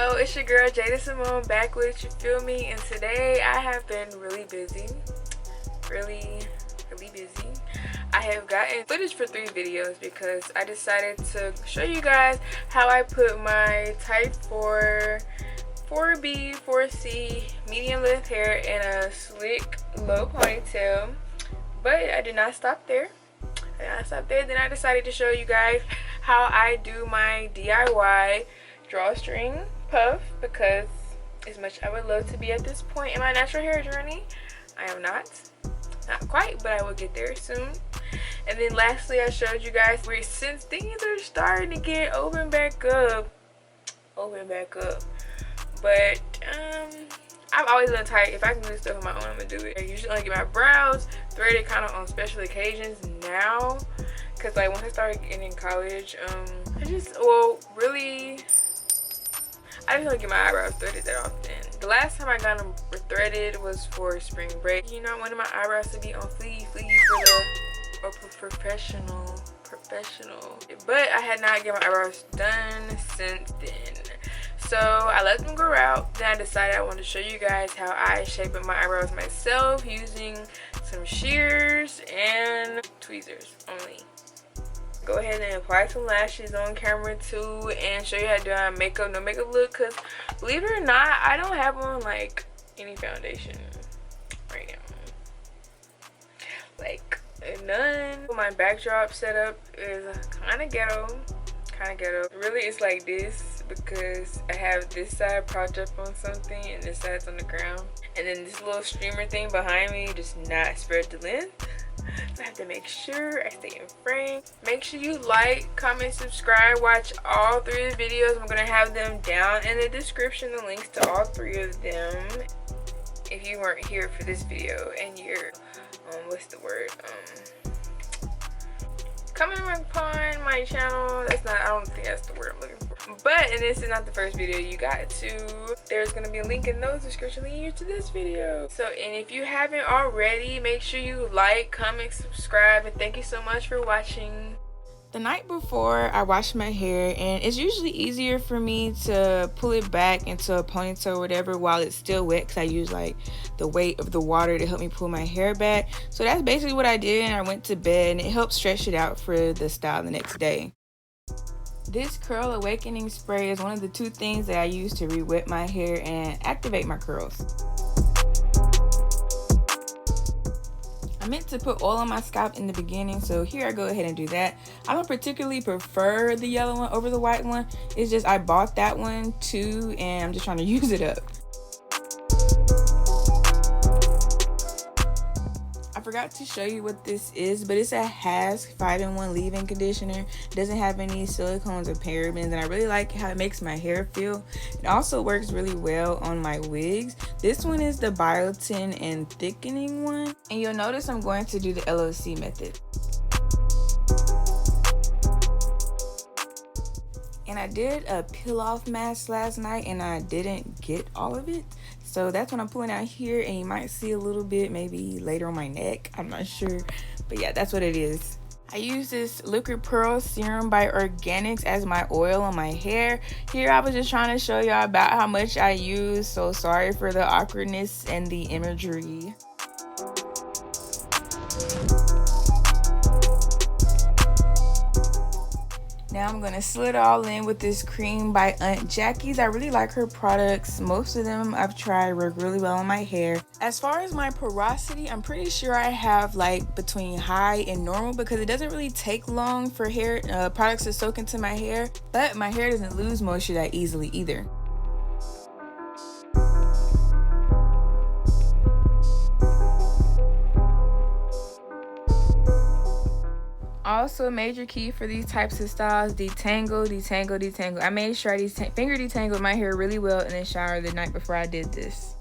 Hello, it's your girl Jada back with You Feel Me, and today I have been really busy. Really busy. I have gotten footage for 3 videos because I decided to show you guys how I put my type 4, 4B, 4C medium length hair in a slick low ponytail. But I did not stop there. Then I decided to show you guys how I do my DIY drawstring puff, because as much I would love to be at this point in my natural hair journey, I am not quite, but I will get there soon. And then lastly, I showed you guys where since things are starting to get open back up, but I've always done tight. If I can do stuff on my own, I'm gonna do it. I usually only get my brows threaded kind of on special occasions now, because like once I started getting in college, I just don't get my eyebrows threaded that often. The last time I got them threaded was for spring break. You know, I wanted my eyebrows to be on fleek for professional. But I had not get my eyebrows done since then. So I let them grow out. Then I decided I wanted to show you guys how I shape up my eyebrows myself using some shears and tweezers only. Go ahead and apply some lashes on camera too, and show you how to do a makeup, no makeup look, because believe it or not, I don't have on like any foundation right now, like none. My backdrop setup is kind of ghetto. Really, it's like this because I have this side propped up on something and this side's on the ground, and then this little streamer thing behind me does not spread the length. So I have to make sure I stay in frame. Make sure you like, comment, subscribe, watch all 3 of the videos. I'm gonna have them down in the description, the links to all 3 of them. If you weren't here for this video and you're coming upon my channel, I don't think that's the word I'm looking for. But, and this is not the first video you got to, there's gonna be a link in those description leading you to this video. So, and if you haven't already, make sure you like, comment, subscribe, and thank you so much for watching. The night before, I wash my hair, and it's usually easier for me to pull it back into a ponytail or whatever while it's still wet, because I use like the weight of the water to help me pull my hair back. So that's basically what I did, and I went to bed, and it helped stretch it out for the style the next day. This curl awakening spray is one of the 2 things that I use to re-wet my hair and activate my curls. I meant to put oil on my scalp in the beginning, so here I go ahead and do that. I don't particularly prefer the yellow one over the white one. It's just I bought that one too, and I'm just trying to use it up. I forgot to show you what this is, but it's a Hask 5-in-1 leave-in conditioner. It doesn't have any silicones or parabens, and I really like how it makes my hair feel. It also works really well on my wigs. This one is the biotin and thickening one, and you'll notice I'm going to do the LOC method. And I did a peel off mask last night, and I didn't get all of it. So that's what I'm pulling out here, and you might see a little bit maybe later on my neck. I'm not sure, but yeah, that's what it is. I use this Liquid Pearl Serum by Organics as my oil on my hair. Here I was just trying to show y'all about how much I use, so sorry for the awkwardness and the imagery. Now I'm gonna slit it all in with this Creme by Aunt Jackie's. I really like her products. Most of them I've tried work really well on my hair. As far as my porosity, I'm pretty sure I have like between high and normal, because it doesn't really take long for hair products to soak into my hair, but my hair doesn't lose moisture that easily either. Also, a major key for these types of styles: detangle. I made sure I finger detangled my hair really well in the shower the night before I did this.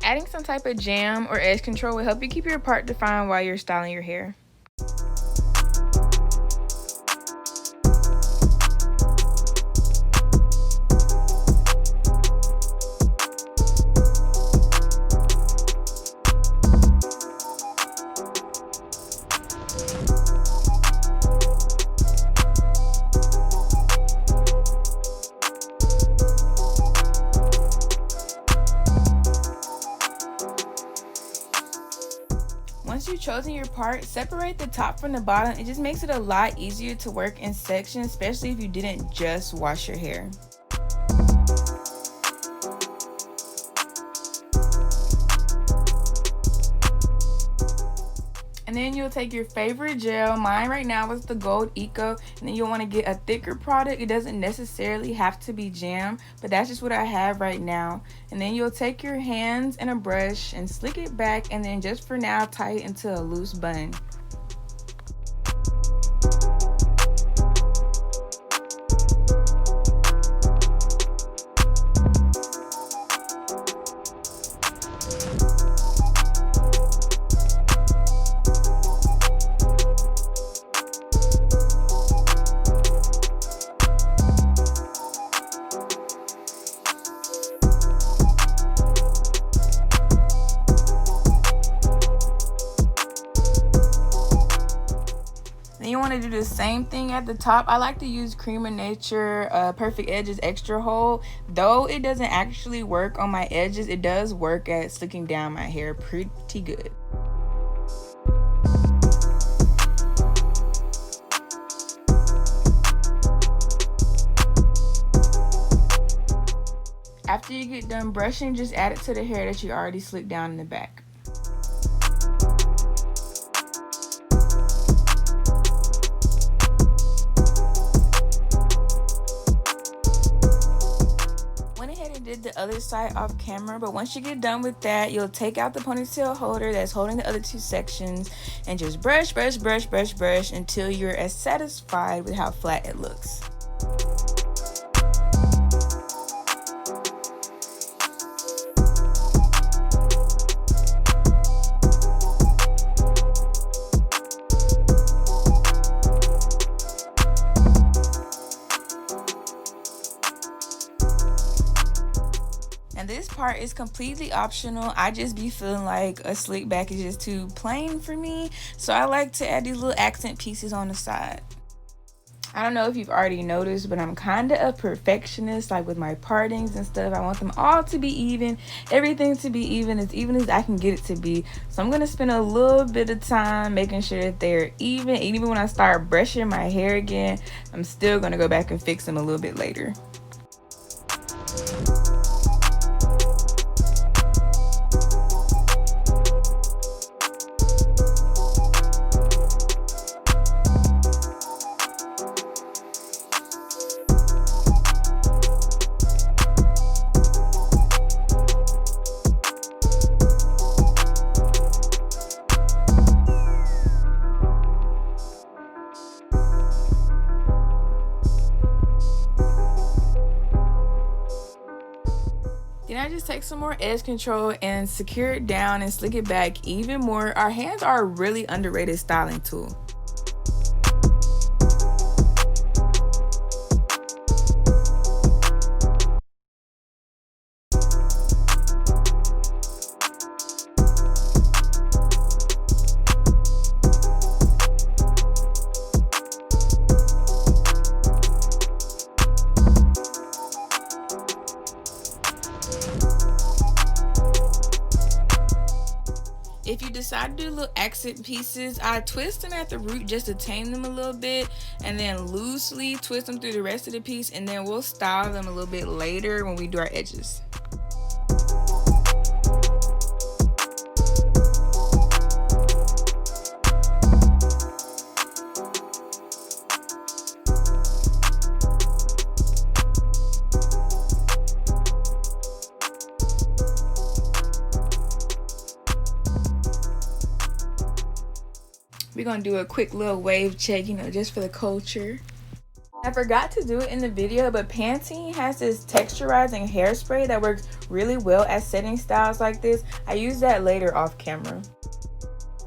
Adding some type of jam or edge control will help you keep your part defined while you're styling your hair. you've chosen your part, separate the top from the bottom. It just makes it a lot easier to work in sections, especially if you didn't just wash your hair. And then you'll take your favorite gel. Mine right now is the Gold Eco. And then you'll want to get a thicker product. It doesn't necessarily have to be jam, but that's just what I have right now. And then you'll take your hands and a brush and slick it back, and then just for now tie it into a loose bun. You want to do the same thing at the top. I like to use Creme of Nature Perfect Edges Extra Hold. Though it doesn't actually work on my edges, it does work at slicking down my hair pretty good. After you get done brushing, just add it to the hair that you already slicked down in the back. Did the other side off camera, but once you get done with that, you'll take out the ponytail holder that's holding the other two sections and just brush until you're as satisfied with how flat it looks. And this part is completely optional. I just be feeling like a slick back is just too plain for me. So I like to add these little accent pieces on the side. I don't know if you've already noticed, but I'm kind of a perfectionist, like with my partings and stuff. I want them all to be even, everything to be even as I can get it to be. So I'm going to spend a little bit of time making sure that they're even. And even when I start brushing my hair again, I'm still going to go back and fix them a little bit later. Then I just take some more edge control and secure it down and slick it back even more. Our hands are a really underrated styling tool. If you decide to do little accent pieces, I twist them at the root just to tame them a little bit, and then loosely twist them through the rest of the piece, and then we'll style them a little bit later when we do our edges. We're gonna do a quick little wave check, you know, just for the culture. I forgot to do it in the video, but Pantene has this texturizing hairspray that works really well at setting styles like this. I use that later off camera.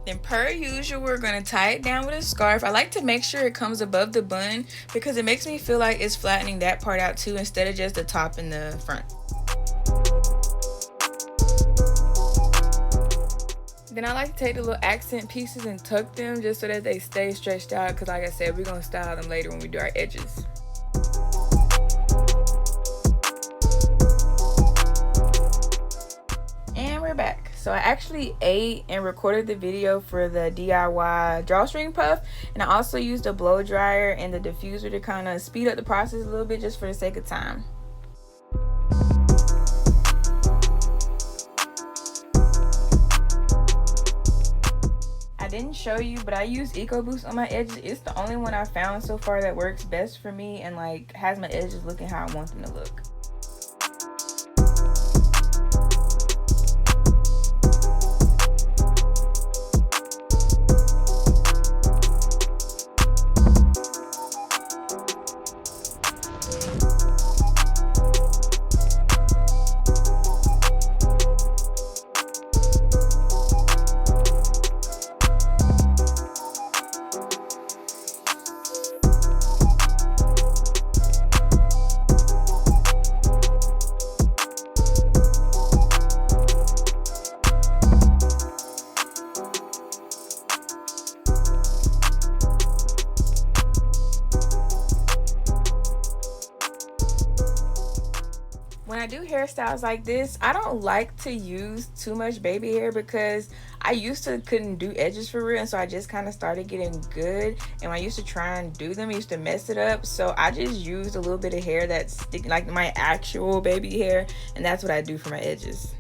Then per usual, we're gonna tie it down with a scarf. I like to make sure it comes above the bun because it makes me feel like it's flattening that part out too instead of just the top and the front. Then I like to take the little accent pieces and tuck them just so that they stay stretched out, because like I said, we're going to style them later when we do our edges. And we're back. So I actually ate and recorded the video for the DIY drawstring puff, and I also used a blow dryer and the diffuser to kind of speed up the process a little bit just for the sake of time. I didn't show you, but I use EcoBoost on my edges. It's the only one I found so far that works best for me and like has my edges looking how I want them to look. When I do hairstyles like this, I don't like to use too much baby hair because I used to couldn't do edges for real, and so I just kind of started getting good, and when I used to try and do them, I used to mess it up. So I just used a little bit of hair that's sticking, like my actual baby hair, and that's what I do for my edges.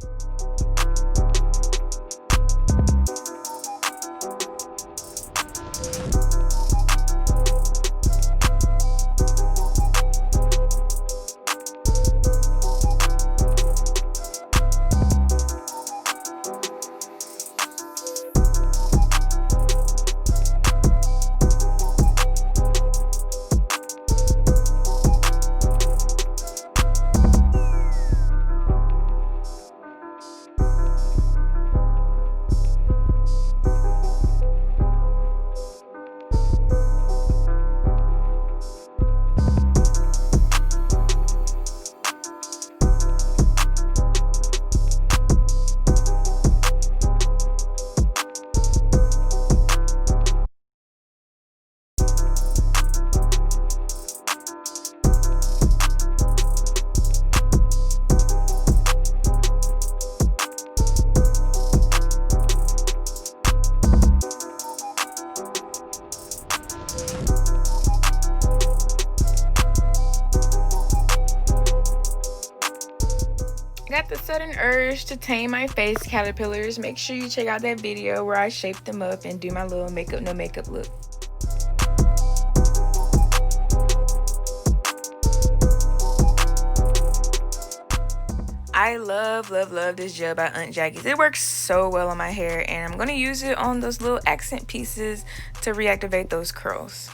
Got the sudden urge to tame my face caterpillars. Make sure you check out that video where I shape them up and do my little makeup no makeup look. I love this gel by Aunt Jackie's. It works so well on my hair, and I'm going to use it on those little accent pieces to reactivate those curls.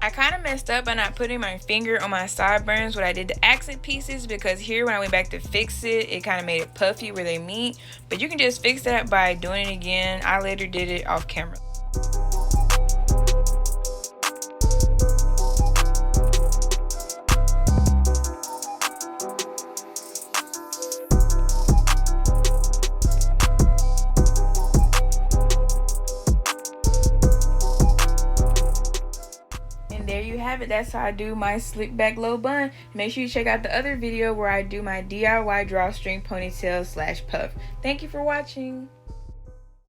I kind of messed up by not putting my finger on my sideburns when I did the accent pieces, because here when I went back to fix it, it kind of made it puffy where they meet. But you can just fix that by doing it again. I later did it off camera. There you have it. That's how I do my slick back low bun. Make sure you check out the other video where I do my DIY drawstring ponytail / puff. Thank you for watching.